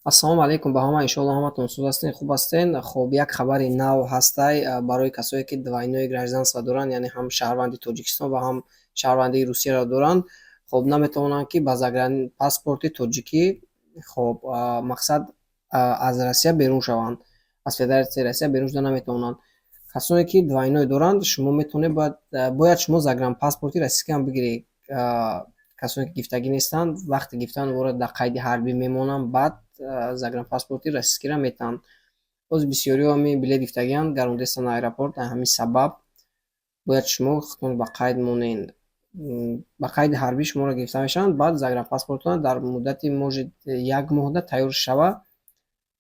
Ассалому алайкум ба ҳама, иншоалло ҳаматон суд ҳастин, хуб ҳастен. Хуб, як хабари нав ҳастай барои касое ки двойное гражданство доранд, яъне ҳам шаҳрванди Тоҷикистон ва ҳам шаҳрвандии Русияро доранд. Хуб, наметавонанд ки ба паспорти тоҷикӣ хуб мақсад аз Россия берун шаванд. Аз Федератсияи Россия берун шуда наметавонанд. Касоне ки двойное доранд, шумо метавонед бояд шумо загранпаспорти российскиам бигиред. Касоне ки гифтагӣ нестанд, вақте гифтан ворад дар қайди ҳарбӣ мемонанд, баъд загранпаспорти российскиро метаҳанд. Боз бисёриҳо ҳамин билет гифтагианд, гарондестанд аэропорт. Ҳамин сабаб бояд шумо худтон ба қайд монед. Ба қайди ҳарбӣ шуморо гирифта мешаванд, баъд загранпаспорттон дар муддати можид як моҳда тайёр шава,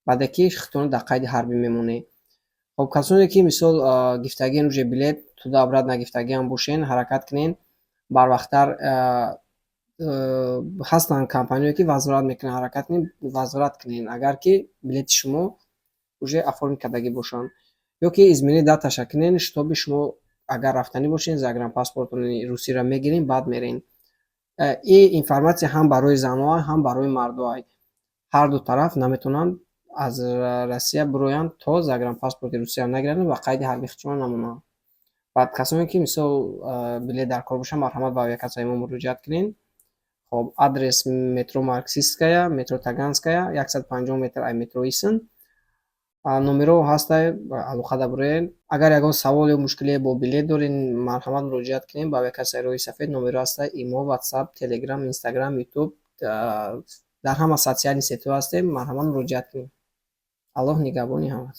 баъде ки худтон дар қайди ҳарбӣ мемонед. Хуб, касоне ки мисол гифтагиен рӯзи билет туда обрат нагифтагиам бошен, ҳаракат кунен, барвақттар ҳастанд компаниҳое ки вазорат мекунанд, ҳаракат кунед, вазорат кунед, агар ки билети шумо уже оформ кардагӣ бошанд. ё ки измени даташа кунед, шитоби шумо агар рафтанӣ бошен, загранпаспортони русиро мегирен, баъд мерен. И информатсия ҳам барои занҳо, ҳам барои мардо. Ҳар ду тараф наметавонанд аз Россия бироянд, то загранпаспорти Русияро нагиранд ва қайди ҳарбӣ худшон намонанд. Баъд касоне ки мисол билет дар кор бошанд, марҳамат ба авиакассаи мо муроҷиат кунед. Хуб, адрес метро Марксистская, метро Таганская, 150 метр ай метро Исн. Номеро ҳастай, алоқа доред. Агар ягон савол ё мушкилие бо билет доред, марҳамат муроҷиат кунед ба авиакассаи Роҳи Сафед. Номеро ҳастай имо, WhatsApp, Telegram, Instagram, YouTube, дар ҳама социални сетҳо ҳастем. Марҳамат муроҷиат кунед. Аллоҳ нигаҳбони ҳама.